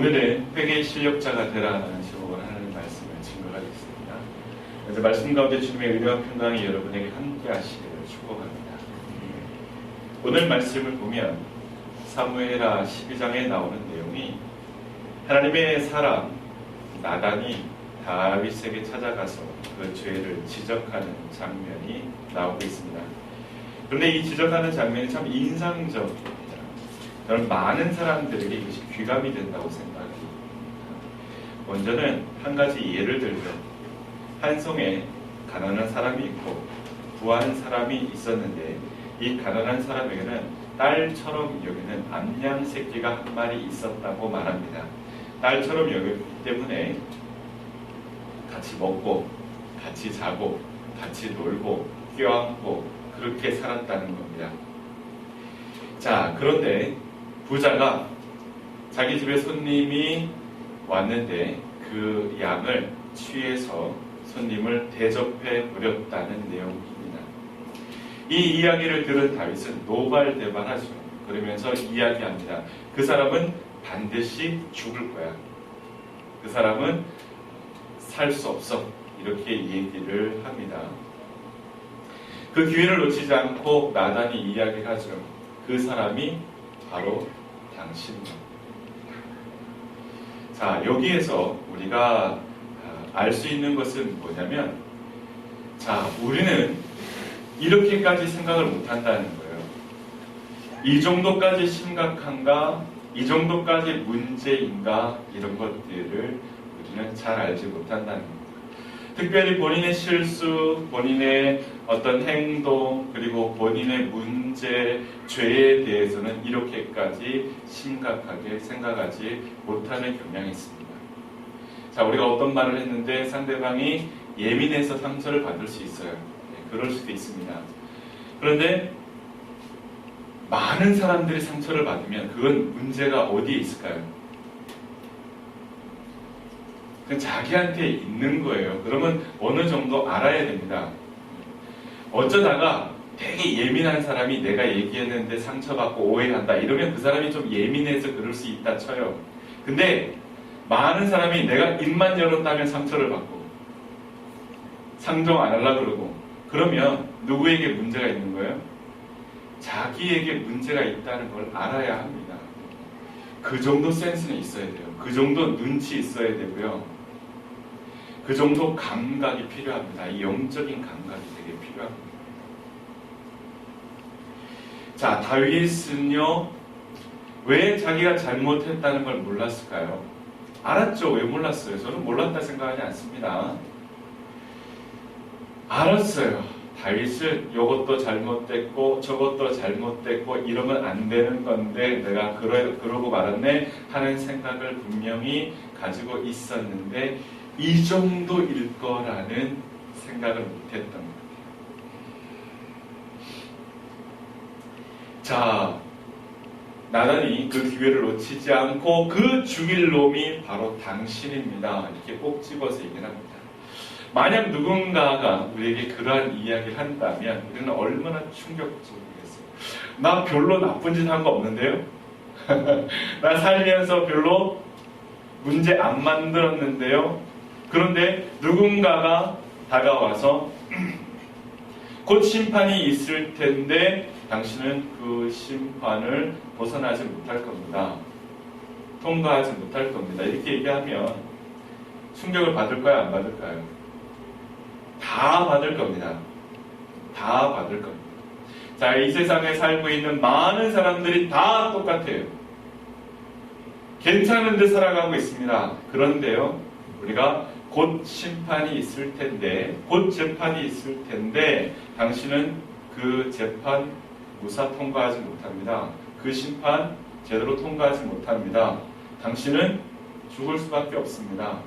오늘은 회개의 실력자가 되라는 제목으로 하나님 말씀을 증거하겠습니다. 그래서 말씀 가운데 주님의 은혜와 평강이 여러분에게 함께 하시기를 축복합니다. 오늘 말씀을 보면 사무엘하 12장에 나오는 내용이 하나님의 사람 나단이 다윗에게 찾아가서 그 죄를 지적하는 장면이 나오고 있습니다. 그런데 이 지적하는 장면이 참 인상적입니다. 저는 많은 사람들에게 이것이 귀감이 된다고 생각합니다. 먼저는 한 가지 예를 들면 한 성에 가난한 사람이 있고 부한 사람이 있었는데 이 가난한 사람에게는 딸처럼 여기는 암양 새끼가 한 마리 있었다고 말합니다. 딸처럼 여기기 때문에 같이 먹고 같이 자고 같이 놀고 껴안고 그렇게 살았다는 겁니다. 자, 그런데 부자가 자기 집에 손님이 왔는데 그 양을 취해서 손님을 대접해 버렸다는 내용입니다. 이 이야기를 들은 다윗은 노발대발하죠. 그러면서 이야기합니다. 그 사람은 반드시 죽을 거야. 그 사람은 살 수 없어. 이렇게 얘기를 합니다. 그 기회를 놓치지 않고 나단이 이야기를 하죠. 그 사람이 바로 당신입니다. 자, 여기에서 우리가 알 수 있는 것은 뭐냐면, 자, 우리는 이렇게까지 생각을 못한다는 거예요. 이 정도까지 심각한가? 이 정도까지 문제인가? 이런 것들을 우리는 잘 알지 못한다는 겁니다. 특별히 본인의 실수, 본인의 어떤 행동, 그리고 본인의 문제, 죄에 대해서는 이렇게까지 심각하게 생각하지 못하는 경향이 있습니다. 자, 우리가 어떤 말을 했는데 상대방이 예민해서 상처를 받을 수 있어요. 그럴 수도 있습니다. 그런데 많은 사람들이 상처를 받으면 그건 문제가 어디에 있을까요? 그건 자기한테 있는 거예요. 그러면 어느 정도 알아야 됩니다. 어쩌다가 되게 예민한 사람이 내가 얘기했는데 상처받고 오해한다. 이러면 그 사람이 좀 예민해서 그럴 수 있다 쳐요. 근데 많은 사람이 내가 입만 열었다면 상처를 받고 상종 안 하려고 그러고 그러면 누구에게 문제가 있는 거예요? 자기에게 문제가 있다는 걸 알아야 합니다. 그 정도 센스는 있어야 돼요. 그 정도 눈치 있어야 되고요. 그 정도 감각이 필요합니다. 이 영적인 감각이 되게 필요합니다. 자, 다윗은요, 왜 자기가 잘못했다는 걸 몰랐을까요? 알았죠. 왜 몰랐어요? 저는 몰랐다 생각하지 않습니다. 알았어요. 다윗은 이것도 잘못됐고 저것도 잘못됐고 이러면 안 되는 건데 내가 그러고 말았네 하는 생각을 분명히 가지고 있었는데 이 정도일 거라는 생각을 못했던 것 같아요. 자, 나단이 그 기회를 놓치지 않고 그 죽일 놈이 바로 당신입니다. 이렇게 꼭 집어서 얘기를 합니다. 만약 누군가가 우리에게 그러한 이야기를 한다면 우리는 얼마나 충격적이겠어요. 나 별로 나쁜 짓 한 거 없는데요? 나 살면서 별로 문제 안 만들었는데요? 그런데 누군가가 다가와서 곧 심판이 있을 텐데 당신은 그 심판을 벗어나지 못할 겁니다. 통과하지 못할 겁니다. 이렇게 얘기하면 충격을 받을까요? 안 받을까요? 다 받을 겁니다. 다 받을 겁니다. 자, 이 세상에 살고 있는 많은 사람들이 다 똑같아요. 괜찮은 데 살아가고 있습니다. 그런데요, 우리가 곧 심판이 있을 텐데, 곧 재판이 있을 텐데, 당신은 그 재판 무사 통과하지 못합니다. 그 심판 제대로 통과하지 못합니다. 당신은 죽을 수밖에 없습니다.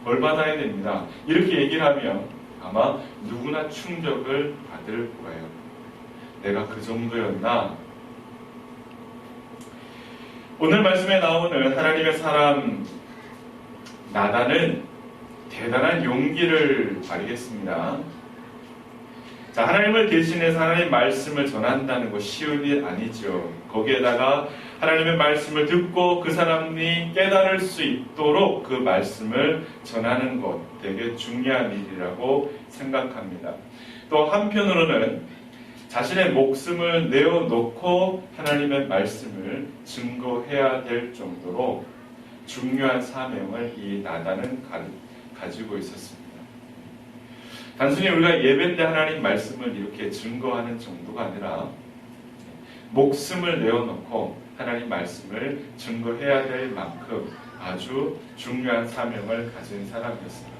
벌 받아야 됩니다. 이렇게 얘기를 하면 아마 누구나 충격을 받을 거예요. 내가 그 정도였나? 오늘 말씀에 나오는 하나님의 사람 나단은 대단한 용기를 발휘했습니다. 자, 하나님을 대신해서 하나님 말씀을 전한다는 거 쉬운 일 아니죠. 거기에다가 하나님의 말씀을 듣고 그 사람이 깨달을 수 있도록 그 말씀을 전하는 것 되게 중요한 일이라고 생각합니다. 또 한편으로는 자신의 목숨을 내어놓고 하나님의 말씀을 증거해야 될 정도로 중요한 사명을 이 나단은 가지고 있었습니다. 단순히 우리가 예배 때 하나님 말씀을 이렇게 증거하는 정도가 아니라 목숨을 내어놓고 하나님 말씀을 증거해야 될 만큼 아주 중요한 사명을 가진 사람이었습니다.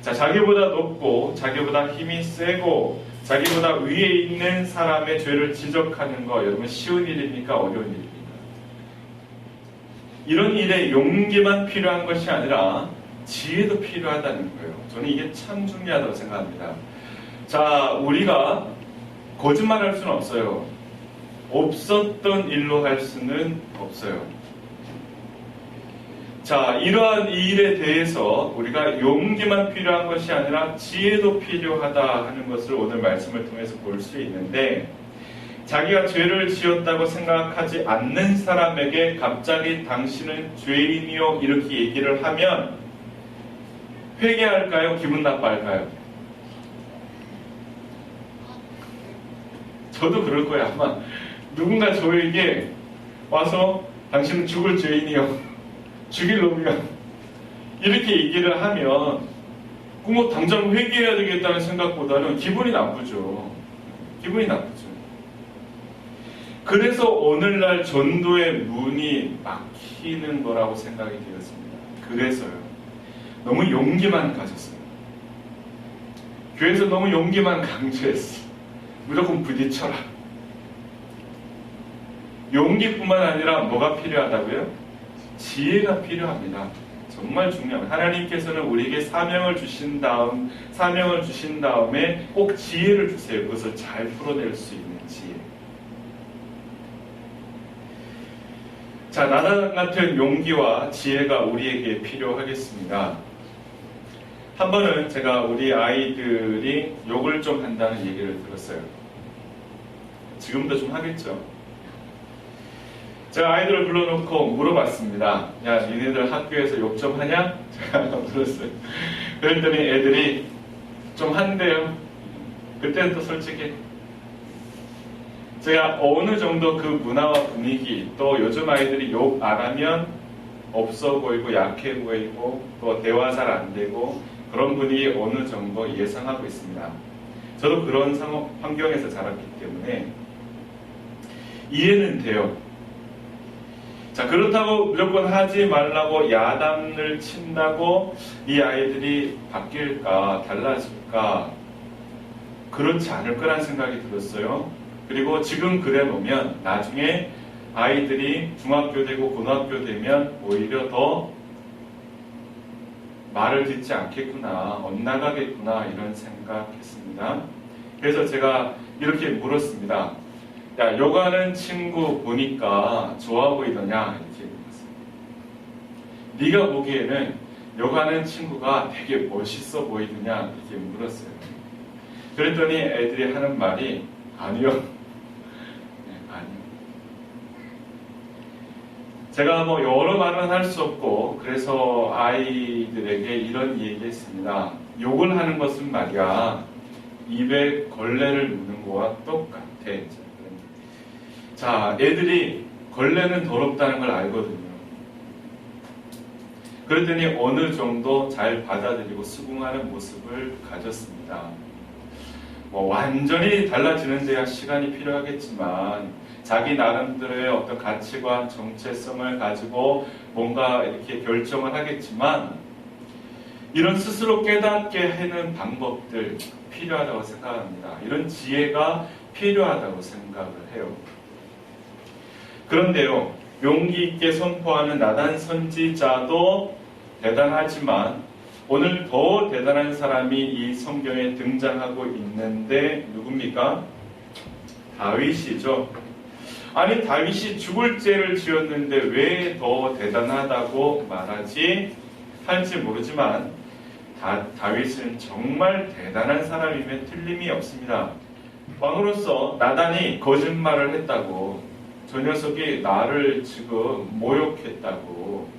자, 자기보다 높고 자기보다 힘이 세고 자기보다 위에 있는 사람의 죄를 지적하는 거 여러분 쉬운 일입니까? 어려운 일입니까? 이런 일에 용기만 필요한 것이 아니라 지혜도 필요하다는 거예요. 저는 이게 참 중요하다고 생각합니다. 자, 우리가 거짓말할 수는 없어요. 없었던 일로 할 수는 없어요. 자, 이러한 일에 대해서 우리가 용기만 필요한 것이 아니라 지혜도 필요하다 하는 것을 오늘 말씀을 통해서 볼 수 있는데, 자기가 죄를 지었다고 생각하지 않는 사람에게 갑자기 당신은 죄인이요 이렇게 얘기를 하면 회개할까요? 기분 나빠할까요? 저도 그럴 거예요. 아마 누군가 저에게 와서 당신은 죽을 죄인이요, 죽일 놈이요 이렇게 얘기를 하면 뭐 당장 회개해야 되겠다는 생각보다는 기분이 나쁘죠. 기분이 나쁘죠. 그래서 오늘날 전도의 문이 막히는 거라고 생각이 되었습니다. 그래서요. 너무 용기만 가졌어요. 교회에서 너무 용기만 강조했어. 무조건 부딪혀라. 용기뿐만 아니라 뭐가 필요하다고요? 지혜가 필요합니다. 정말 중요합니다. 하나님께서는 우리에게 사명을 주신 다음에 꼭 지혜를 주세요. 그것을 잘 풀어낼 수 있는 지혜. 자, 나단 같은 용기와 지혜가 우리에게 필요하겠습니다. 한 번은 제가 우리 아이들이 욕을 좀 한다는 얘기를 들었어요. 지금도 좀 하겠죠. 제가 아이들을 불러놓고 물어봤습니다. 야, 니네들 학교에서 욕 좀 하냐? 제가 물었어요. 그랬더니 애들이 좀 한대요. 그때는 또 솔직히 제가 어느 정도 그 문화와 분위기, 또 요즘 아이들이 욕 안 하면 없어 보이고 약해 보이고 또 대화 잘 안 되고 그런 분위기 어느 정도 예상하고 있습니다. 저도 그런 환경에서 자랐기 때문에 이해는 돼요. 자, 그렇다고 무조건 하지 말라고 야단을 친다고 이 아이들이 바뀔까, 달라질까? 그렇지 않을 거란 생각이 들었어요. 그리고 지금 그래 놓으면 나중에 아이들이 중학교 되고 고등학교 되면 오히려 더 말을 듣지 않겠구나, 엇나가겠구나 이런 생각했습니다. 그래서 제가 이렇게 물었습니다. 야, 욕하는 친구 보니까 좋아 보이더냐? 이렇게 물었어요. 네가 보기에는 욕하는 친구가 되게 멋있어 보이더냐? 이렇게 물었어요. 그랬더니 애들이 하는 말이 아니요. 네, 아니요. 제가 뭐 여러 말은 할 수 없고 그래서 아이들에게 이런 얘기했습니다. 욕을 하는 것은 말이야 입에 걸레를 묻는 거와 똑같아. 자, 애들이 걸레는 더럽다는 걸 알거든요. 그랬더니 어느 정도 잘 받아들이고 수긍하는 모습을 가졌습니다. 뭐 완전히 달라지는 데야 시간이 필요하겠지만 자기 나름대로의 어떤 가치관, 정체성을 가지고 뭔가 이렇게 결정을 하겠지만 이런 스스로 깨닫게 하는 방법들 필요하다고 생각합니다. 이런 지혜가 필요하다고 생각을 해요. 그런데요, 용기 있게 선포하는 나단 선지자도 대단하지만 오늘 더 대단한 사람이 이 성경에 등장하고 있는데 누굽니까? 다윗이죠. 아니, 다윗이 죽을 죄를 지었는데 왜 더 대단하다고 말하지? 할지 모르지만 다윗은 정말 대단한 사람임에 틀림이 없습니다. 왕으로서 나단이 거짓말을 했다고, 저 녀석이 나를 지금 모욕했다고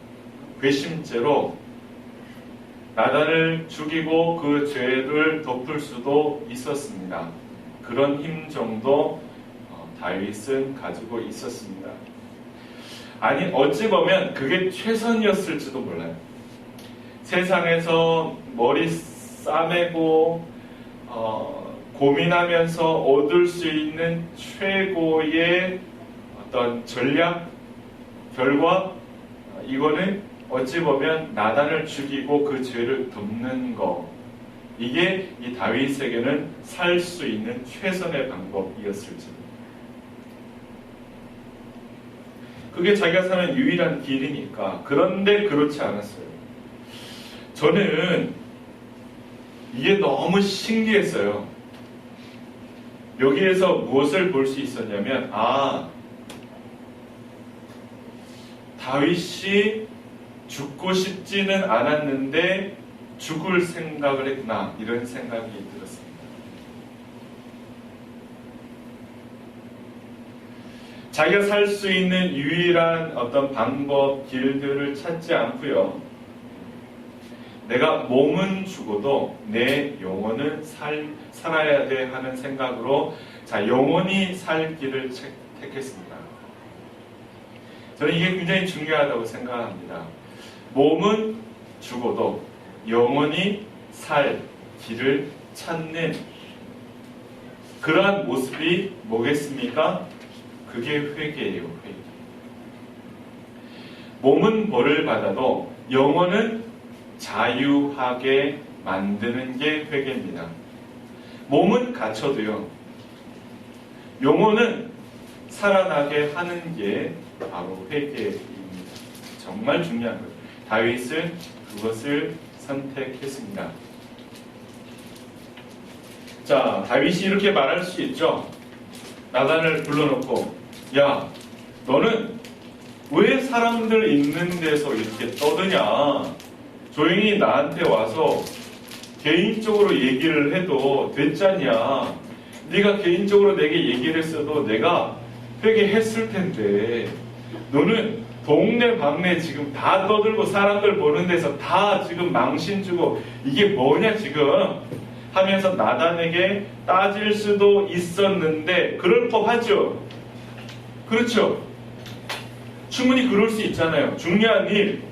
괘씸죄로 나단을 죽이고 그 죄를 덮을 수도 있었습니다. 그런 힘 정도 다윗은 가지고 있었습니다. 아니, 어찌 보면 그게 최선이었을지도 몰라요. 세상에서 머리 싸매고 고민하면서 얻을 수 있는 최고의 어떤 전략, 결과, 이거는 어찌 보면 나단을 죽이고 그 죄를 덮는 거, 이게 이 다윗에게는 살 수 있는 최선의 방법이었을지. 그게 자기가 사는 유일한 길이니까. 그런데 그렇지 않았어요. 저는 이게 너무 신기했어요. 여기에서 무엇을 볼 수 있었냐면, 다윗이 죽고 싶지는 않았는데 죽을 생각을 했구나, 이런 생각이 들었습니다. 자기가 살 수 있는 유일한 어떤 방법, 길들을 찾지 않고요, 내가 몸은 죽어도 내 영혼은 살아야 돼 하는 생각으로 영원히 살 길을 택했습니다. 저는 이게 굉장히 중요하다고 생각합니다. 몸은 죽어도 영원히 살 길을 찾는 그러한 모습이 뭐겠습니까? 그게 회개예요. 회개. 몸은 벌을 받아도 영혼은 자유하게 만드는 게 회개입니다. 몸은 갇혀도요, 영혼은 살아나게 하는 게 바로 회개입니다. 정말 중요한 거예요. 다윗은 그것을 선택했습니다. 자, 다윗이 이렇게 말할 수 있죠. 나단을 불러놓고, 야, 너는 왜 사람들 있는 데서 이렇게 떠드냐? 조용히 나한테 와서 개인적으로 얘기를 해도 됐잖냐? 네가 개인적으로 내게 얘기를 했어도 내가 회개했을 텐데, 너는 동네 방네 지금 다 떠들고 사람들 보는 데서 다 지금 망신 주고 이게 뭐냐 지금 하면서 나단에게 따질 수도 있었는데, 그럴 법하죠. 그렇죠. 충분히 그럴 수 있잖아요. 중요한 일,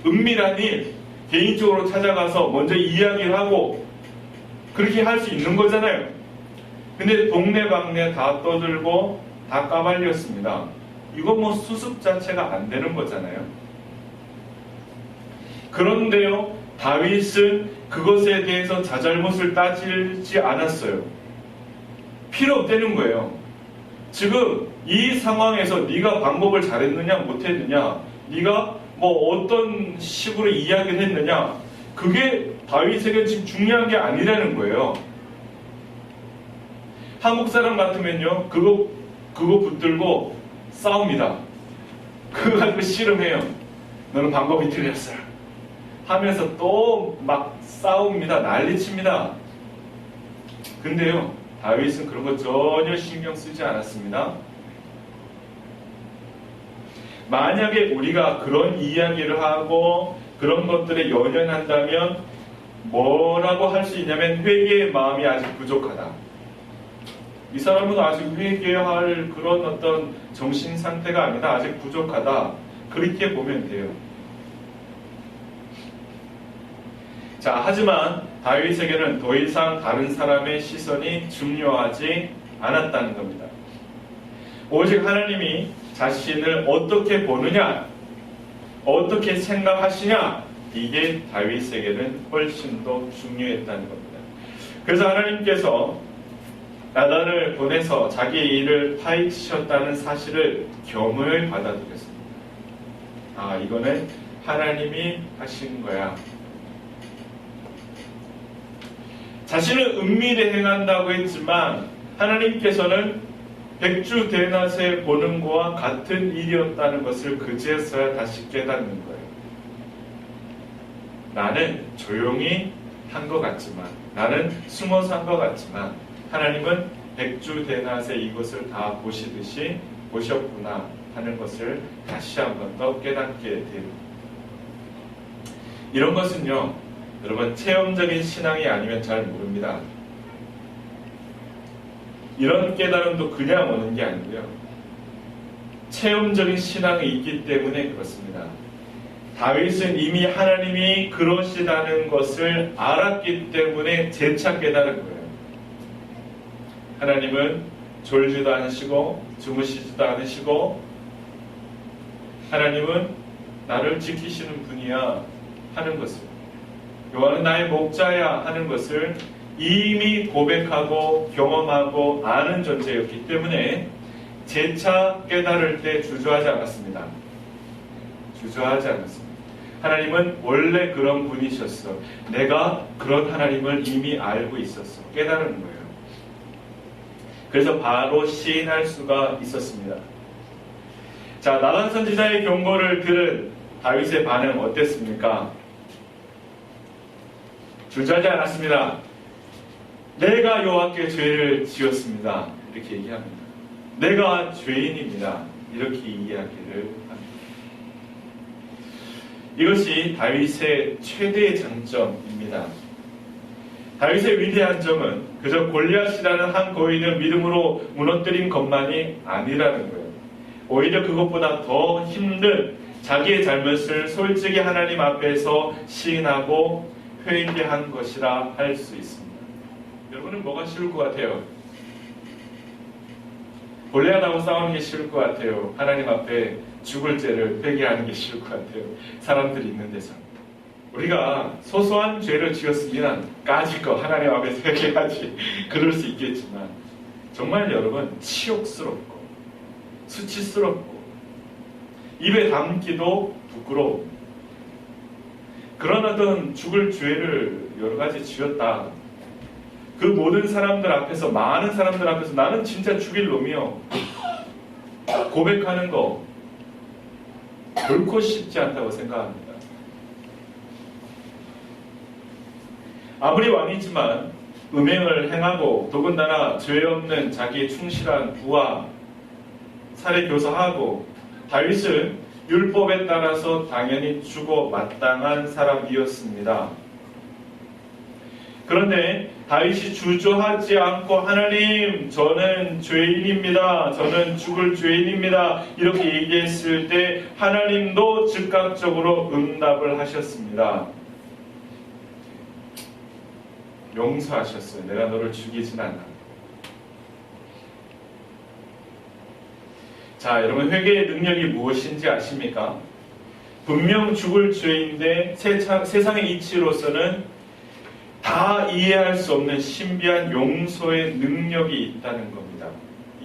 은밀한 일, 개인적으로 찾아가서 먼저 이야기를 하고 그렇게 할 수 있는 거잖아요. 근데 동네방네 다 떠들고 다 까발렸습니다. 이거 뭐 수습 자체가 안 되는 거잖아요. 그런데요, 다윗은 그것에 대해서 자잘못을 따지지 않았어요. 필요 없다는 거예요. 지금 이 상황에서 네가 방법을 잘했느냐 못했느냐, 네가 뭐 어떤 식으로 이야기를 했느냐, 그게 다윗에게 지금 중요한 게 아니라는 거예요. 한국 사람 같으면요, 그거 붙들고 싸웁니다. 그거 가지고 씨름해요. 너는 방법이 틀렸어 하면서 또 막 싸웁니다. 난리칩니다. 근데요, 다윗은 그런 거 전혀 신경 쓰지 않았습니다. 만약에 우리가 그런 이야기를 하고 그런 것들에 연연한다면 뭐라고 할 수 있냐면, 회개의 마음이 아직 부족하다. 이 사람은 아직 회개할 그런 어떤 정신 상태가 아니다. 아직 부족하다. 그렇게 보면 돼요. 자, 하지만 다윗에게는 더 이상 다른 사람의 시선이 중요하지 않았다는 겁니다. 오직 하나님이 자신을 어떻게 보느냐, 어떻게 생각하시냐, 이게 다윗에게는 훨씬 더 중요했다는 겁니다. 그래서 하나님께서 나단을 보내서 자기의 일을 파헤치셨다는 사실을 겸허히 받아들였습니다. 이거는 하나님이 하신 거야. 자신은 은밀히 행한다고 했지만 하나님께서는 백주대낮에 보는 것과 같은 일이었다는 것을 그제서야 다시 깨닫는 거예요. 나는 조용히 한 것 같지만, 나는 숨어서 한 것 같지만 하나님은 백주대낮에 이것을 다 보시듯이 보셨구나 하는 것을 다시 한 번 더 깨닫게 됩니다. 이런 것은요, 여러분 체험적인 신앙이 아니면 잘 모릅니다. 이런 깨달음도 그냥 오는 게 아니고요, 체험적인 신앙이 있기 때문에 그렇습니다. 다윗은 이미 하나님이 그러시다는 것을 알았기 때문에 재차 깨달은 거예요. 하나님은 졸지도 않으시고 주무시지도 않으시고 하나님은 나를 지키시는 분이야 하는 것을, 여호와는 나의 목자야 하는 것을 이미 고백하고 경험하고 아는 존재였기 때문에 재차 깨달을 때 주저하지 않았습니다. 주저하지 않았습니다. 하나님은 원래 그런 분이셨어. 내가 그런 하나님을 이미 알고 있었어. 깨달은 거예요. 그래서 바로 시인할 수가 있었습니다. 자, 나단 선지자의 경고를 들은 다윗의 반응 어땠습니까? 주저하지 않았습니다. 내가 여호와께 죄를 지었습니다. 이렇게 얘기합니다. 내가 죄인입니다. 이렇게 이야기를 합니다. 이것이 다윗의 최대의 장점입니다. 다윗의 위대한 점은 그저 골리앗이라는 한 거인을 믿음으로 무너뜨린 것만이 아니라는 거예요. 오히려 그것보다 더 힘든 자기의 잘못을 솔직히 하나님 앞에서 시인하고 회개한 것이라 할 수 있습니다. 여러분은 뭐가 쉬울 것 같아요? 골리앗하고 싸우는 게 쉬울 것 같아요? 하나님 앞에 죽을 죄를 회개하는 게 쉬울 것 같아요? 사람들이 있는 데서 우리가 소소한 죄를 지었으면 까짓거 하나님 앞에서 회개하지 그럴 수 있겠지만, 정말 여러분 치욕스럽고 수치스럽고 입에 담기도 부끄러워, 그런 어떤 죽을 죄를 여러 가지 지었다. 그 모든 사람들 앞에서, 많은 사람들 앞에서 나는 진짜 죽일 놈이요 고백하는 거 결코 쉽지 않다고 생각합니다. 아무리 왕이지만 음행을 행하고 더군다나 죄 없는 자기의 충실한 부하 살해 교사하고, 다윗은 율법에 따라서 당연히 죽어 마땅한 사람이었습니다. 그런데 다윗이 주저하지 않고 하나님, 저는 죄인입니다. 저는 죽을 죄인입니다. 이렇게 얘기했을 때 하나님도 즉각적으로 응답을 하셨습니다. 용서하셨어요. 내가 너를 죽이진 않아. 자, 여러분 회개의 능력이 무엇인지 아십니까? 분명 죽을 죄인데 세상의 이치로서는 다 이해할 수 없는 신비한 용서의 능력이 있다는 겁니다.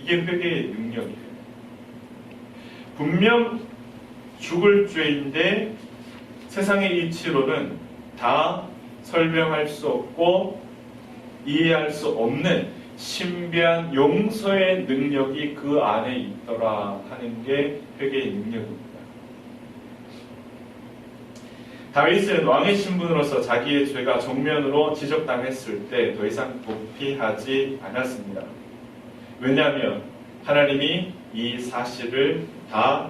이게 회개의 능력이에요. 분명 죽을 죄인데 세상의 이치로는 다 설명할 수 없고 이해할 수 없는 신비한 용서의 능력이 그 안에 있더라 하는 게 회개의 능력입니다. 다윗은 왕의 신분으로서 자기의 죄가 정면으로 지적당했을 때 더 이상 도피하지 않았습니다. 왜냐하면 하나님이 이 사실을 다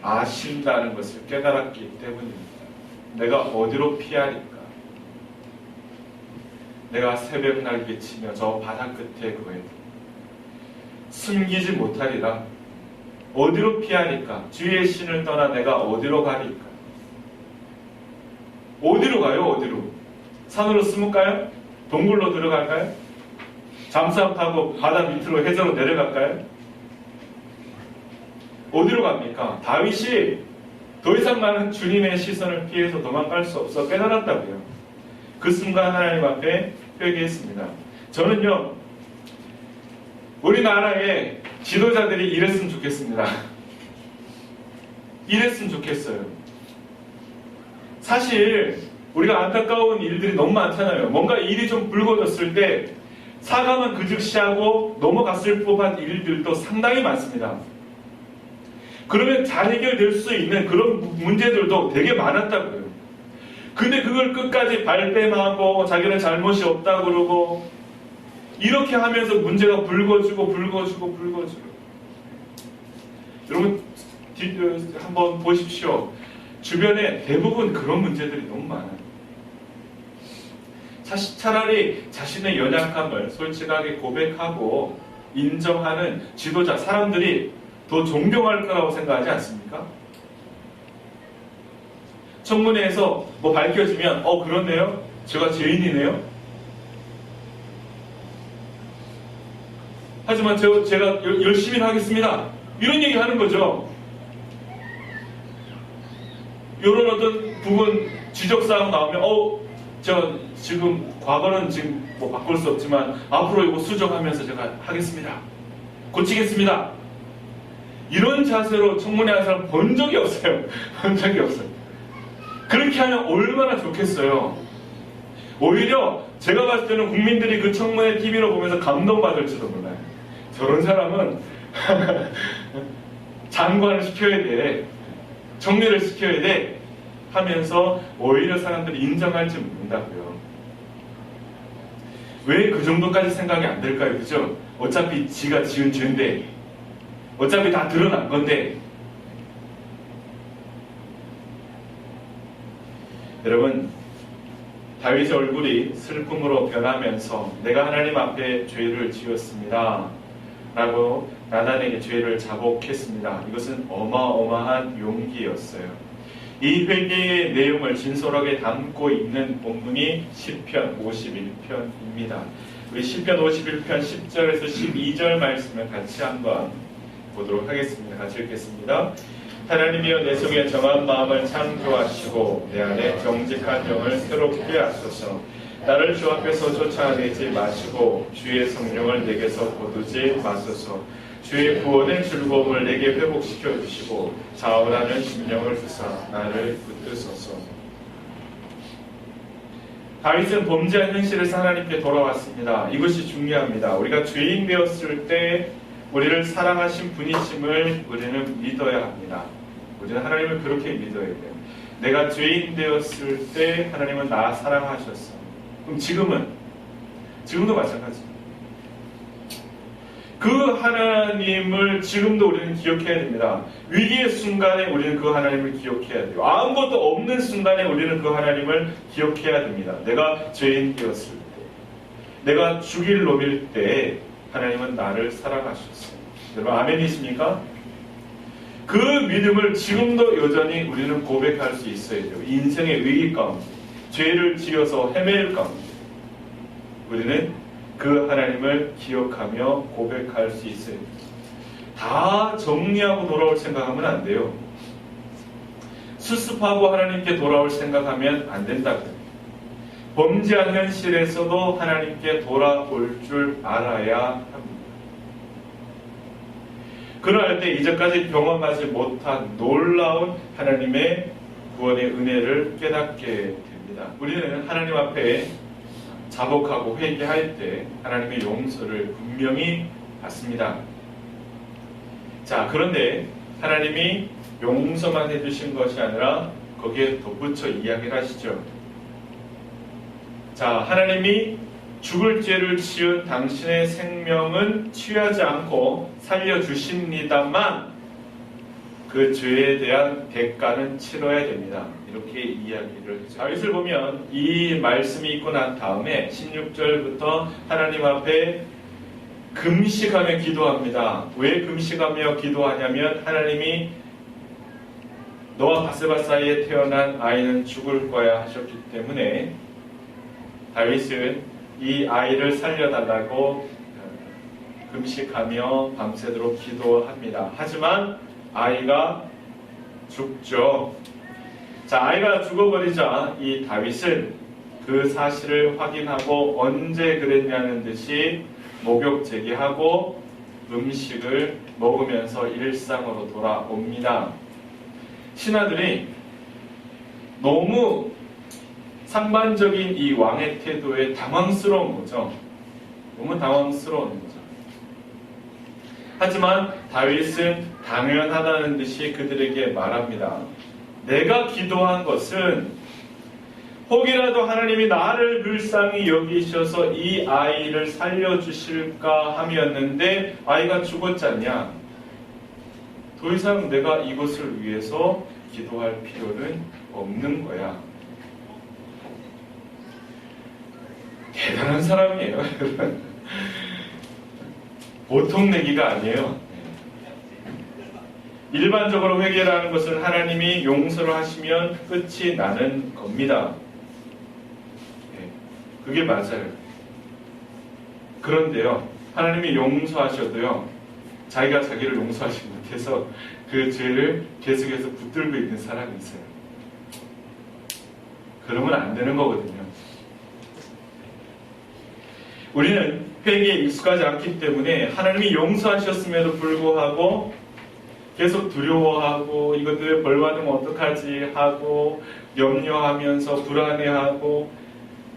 아신다는 것을 깨달았기 때문입니다. 내가 어디로 피하리까? 내가 새벽 날개치며 저 바다 끝에 거해 숨기지 못하리라. 어디로 피하리까? 주의 신을 떠나 내가 어디로 가리까? 어디로 가요? 어디로? 산으로 숨을까요? 동굴로 들어갈까요? 잠수함 타고 바다 밑으로 해저로 내려갈까요? 어디로 갑니까? 다윗이 더 이상 나는 주님의 시선을 피해서 도망갈 수 없어 깨달았다고요. 그 순간 하나님 앞에 회개했습니다. 저는요, 우리나라의 지도자들이 이랬으면 좋겠습니다. 이랬으면 좋겠어요. 사실 우리가 안타까운 일들이 너무 많잖아요. 뭔가 일이 좀 불거졌을 때 사과만 그 즉시 하고 넘어갔을 법한 일들도 상당히 많습니다. 그러면 잘 해결될 수 있는 그런 문제들도 되게 많았다고요. 근데 그걸 끝까지 발뺌하고 자기는 잘못이 없다 그러고 이렇게 하면서 문제가 불거지고. 여러분 한번 보십시오. 주변에 대부분 그런 문제들이 너무 많아요. 차라리 자신의 연약함을 솔직하게 고백하고 인정하는 지도자, 사람들이 더 존경할 거라고 생각하지 않습니까? 청문회에서 뭐 밝혀지면 그렇네요? 제가 죄인이네요? 하지만 제가 열심히 하겠습니다. 이런 얘기 하는 거죠. 이런 어떤 부분 지적사항 나오면 제가 지금 과거는 지금 뭐 바꿀 수 없지만 앞으로 이거 수정하면서 제가 하겠습니다. 고치겠습니다. 이런 자세로 청문회 하는 사람 본 적이 없어요. 본 적이 없어요. 그렇게 하면 얼마나 좋겠어요. 오히려 제가 봤을 때는 국민들이 그 청문회 TV로 보면서 감동받을지도 몰라요. 저런 사람은 장관을 시켜야 돼. 정리를 시켜야 돼. 하면서 오히려 사람들이 인정할지 모른다고요. 왜 그 정도까지 생각이 안 될까요? 그죠? 어차피 지가 지은 죄인데, 어차피 다 드러난 건데. 여러분, 다윗의 얼굴이 슬픔으로 변하면서 내가 하나님 앞에 죄를 지었습니다 라고 나단에게 죄를 자복했습니다. 이것은 어마어마한 용기였어요. 이 회개의 내용을 진솔하게 담고 있는 본문이 시편 51편입니다. 우리 시편 51편 10절에서 12절 말씀을 같이 한번 보도록 하겠습니다. 같이 읽겠습니다. 하나님이여 내 속에 정한 마음을 창조하시고 내 안에 정직한 영을 새롭게 하소서. 나를 주 앞에서 쫓아내지 마시고 주의 성령을 내게서 거두지 마소서. 주의 구원의 즐거움을 내게 회복시켜 주시고 자원하는 심령을 주사 나를 붙드소서. 다윗은 범죄한 현실에서 하나님께 돌아왔습니다. 이것이 중요합니다. 우리가 죄인 되었을 때 우리를 사랑하신 분이심을 우리는 믿어야 합니다. 우리는 하나님을 그렇게 믿어야 돼요. 내가 죄인 되었을 때 하나님은 나 사랑하셨어. 그럼 지금도 마찬가지입니다. 그 하나님을 지금도 우리는 기억해야 됩니다. 위기의 순간에 우리는 그 하나님을 기억해야 돼요. 아무것도 없는 순간에 우리는 그 하나님을 기억해야 됩니다. 내가 죄인 되었을 때, 내가 죽일 놈일 때 하나님은 나를 사랑하셨어요. 여러분 아멘이십니까? 그 믿음을 지금도 여전히 우리는 고백할 수 있어야 돼요. 인생의 위기 가운데, 죄를 지어서 헤맬 가운데 우리는 그 하나님을 기억하며 고백할 수 있어요. 다 정리하고 돌아올 생각하면 안 돼요. 수습하고 하나님께 돌아올 생각하면 안 된다고요. 범죄한 현실에서도 하나님께 돌아올 줄 알아야 합니다. 그럴 때 이제까지 경험하지 못한 놀라운 하나님의 구원의 은혜를 깨닫게 됩니다. 우리는 하나님 앞에 자복하고 회개할 때 하나님의 용서를 분명히 받습니다. 자, 그런데 하나님이 용서만 해주신 것이 아니라 거기에 덧붙여 이야기를 하시죠. 자, 하나님이 죽을 죄를 지은 당신의 생명은 취하지 않고 살려주십니다만 그 죄에 대한 대가는 치러야 됩니다. 이렇게 이야기를 해요. 다윗을 보면 이 말씀이 있고 난 다음에 16절부터 하나님 앞에 금식하며 기도합니다. 왜 금식하며 기도하냐면 하나님이 너와 바세바 사이에 태어난 아이는 죽을 거야 하셨기 때문에 다윗은 이 아이를 살려달라고 금식하며 밤새도록 기도합니다. 하지만 아이가 죽죠. 자, 아이가 죽어버리자 이 다윗은 그 사실을 확인하고 언제 그랬냐는 듯이 목욕 제기하고 음식을 먹으면서 일상으로 돌아옵니다. 신하들이 너무 상반적인 이 왕의 태도에 당황스러운 거죠. 너무 당황스러운 거죠. 하지만 다윗은 당연하다는 듯이 그들에게 말합니다. 내가 기도한 것은 혹이라도 하나님이 나를 불쌍히 여기셔서 이 아이를 살려주실까 함이었는데 아이가 죽었잖냐. 더 이상 내가 이것을 위해서 기도할 필요는 없는 거야. 대단한 사람이에요. 보통 내기가 아니에요. 일반적으로 회개라는 것은 하나님이 용서를 하시면 끝이 나는 겁니다. 그게 맞아요. 그런데요, 하나님이 용서하셔도요, 자기가 자기를 용서하지 못해서 그 죄를 계속해서 붙들고 있는 사람이 있어요. 그러면 안 되는 거거든요. 우리는 회개에 익숙하지 않기 때문에 하나님이 용서하셨음에도 불구하고 계속 두려워하고 이것들 왜 벌 받으면 어떡하지 하고 염려하면서 불안해하고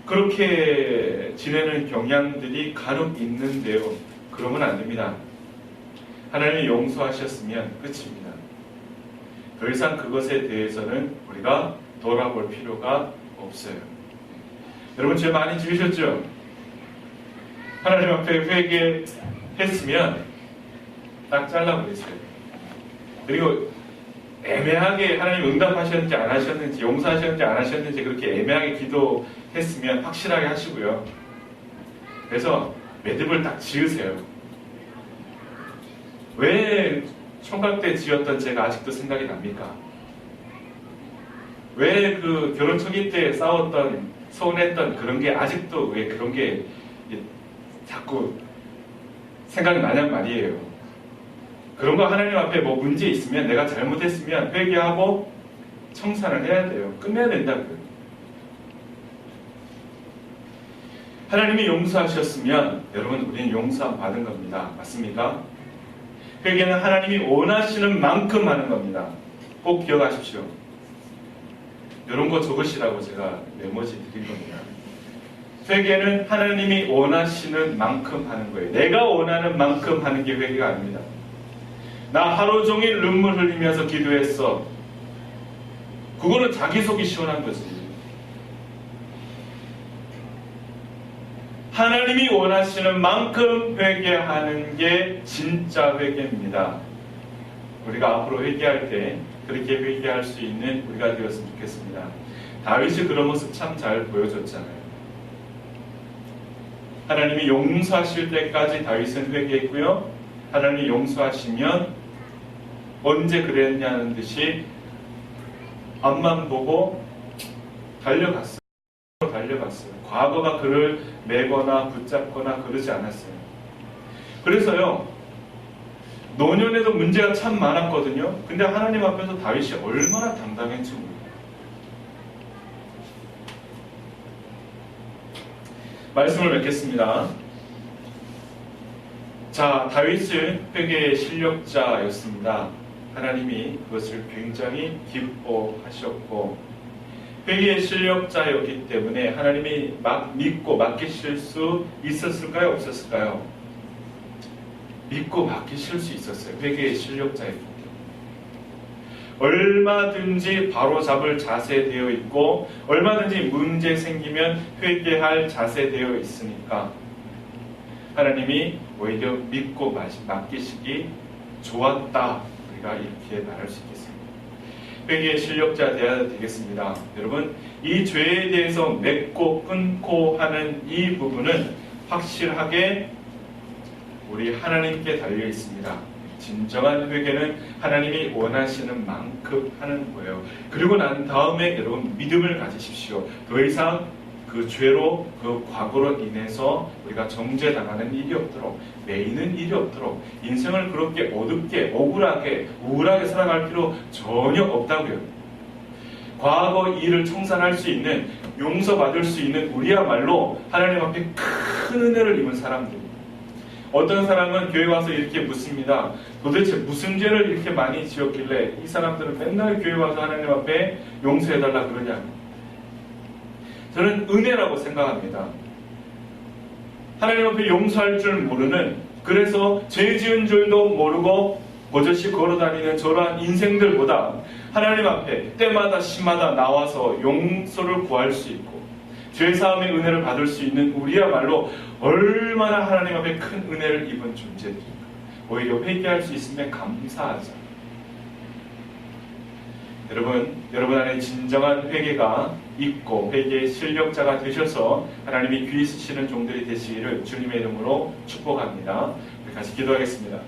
그렇게 지내는 경향들이 간혹 있는데요. 그러면 안 됩니다. 하나님이 용서하셨으면 끝입니다. 더 이상 그것에 대해서는 우리가 돌아볼 필요가 없어요. 여러분 죄 많이 지으셨죠? 하나님 앞에 회개했으면 딱 잘라버리세요. 그리고 애매하게 하나님 응답하셨는지 안 하셨는지 용서하셨는지 안 하셨는지 그렇게 애매하게 기도했으면 확실하게 하시고요. 그래서 매듭을 딱 지으세요. 왜 총각 때 지었던 죄가 아직도 생각이 납니까? 왜 그 결혼 초기 때 싸웠던 서운했던 그런 게 아직도 왜 그런 게 자꾸 생각이 나냔 말이에요. 그런 거 하나님 앞에 뭐 문제 있으면 내가 잘못했으면 회개하고 청산을 해야 돼요. 끝내야 된다고요. 하나님이 용서하셨으면 여러분 우리는 용서함 받은 겁니다. 맞습니까? 회개는 하나님이 원하시는 만큼 하는 겁니다. 꼭 기억하십시오. 이런 거 적으시라고 제가 메모지 드린 겁니다. 회개는 하나님이 원하시는 만큼 하는 거예요. 내가 원하는 만큼 하는 게 회개가 아닙니다. 나 하루 종일 눈물 흘리면서 기도했어. 그거는 자기 속이 시원한 거지. 하나님이 원하시는 만큼 회개하는 게 진짜 회개입니다. 우리가 앞으로 회개할 때 그렇게 회개할 수 있는 우리가 되었으면 좋겠습니다. 다윗이 그런 모습 참 잘 보여줬잖아요. 하나님이 용서하실 때까지 다윗은 회개했고요. 하나님이 용서하시면 언제 그랬냐는 듯이 앞만 보고 달려갔어요. 과거가 그를 매거나 붙잡거나 그러지 않았어요. 그래서요, 노년에도 문제가 참 많았거든요. 근데 하나님 앞에서 다윗이 얼마나 당당했지 몰라요. 말씀을 맺겠습니다. 자, 다윗은 회개의 실력자였습니다. 하나님이 그것을 굉장히 기뻐하셨고 회개의 실력자였기 때문에 하나님이 믿고 맡기실 수 있었을까요? 없었을까요? 믿고 맡기실 수 있었어요. 회개의 실력자였기 때문에. 얼마든지 바로잡을 자세되어 있고 얼마든지 문제 생기면 회개할 자세되어 있으니까 하나님이 오히려 믿고 맡기시기 좋았다. 우리가 이렇게 말할 수 있겠습니다. 회개의 실력자 되어야 되겠습니다. 여러분, 이 죄에 대해서 맺고 끊고 하는 이 부분은 확실하게 우리 하나님께 달려 있습니다. 진정한 회개는 하나님이 원하시는 만큼 하는 거예요. 그리고 난 다음에 여러분 믿음을 가지십시오. 더 이상 그 죄로 그 과거로 인해서 우리가 정죄당하는 일이 없도록 매이는 일이 없도록 인생을 그렇게 어둡게 억울하게 우울하게 살아갈 필요 전혀 없다고요. 과거 일을 청산할 수 있는 용서받을 수 있는 우리야말로 하나님 앞에 큰 은혜를 입은 사람들입니다. 어떤 사람은 교회 와서 이렇게 묻습니다. 도대체 무슨 죄를 이렇게 많이 지었길래 이 사람들은 맨날 교회 와서 하나님 앞에 용서해달라 그러냐. 저는 은혜라고 생각합니다. 하나님 앞에 용서할 줄 모르는, 그래서 죄 지은 줄도 모르고 버젓이 걸어다니는 저러한 인생들보다 하나님 앞에 때마다 시마다 나와서 용서를 구할 수 있고 죄사함의 은혜를 받을 수 있는 우리야말로 얼마나 하나님 앞에 큰 은혜를 입은 존재들입니까? 오히려 회개할 수 있음에 감사하자. 여러분 안에 진정한 회개가 있고 회개의 실력자가 되셔서 하나님이 귀히 쓰시는 종들이 되시기를 주님의 이름으로 축복합니다. 우리 같이 기도하겠습니다.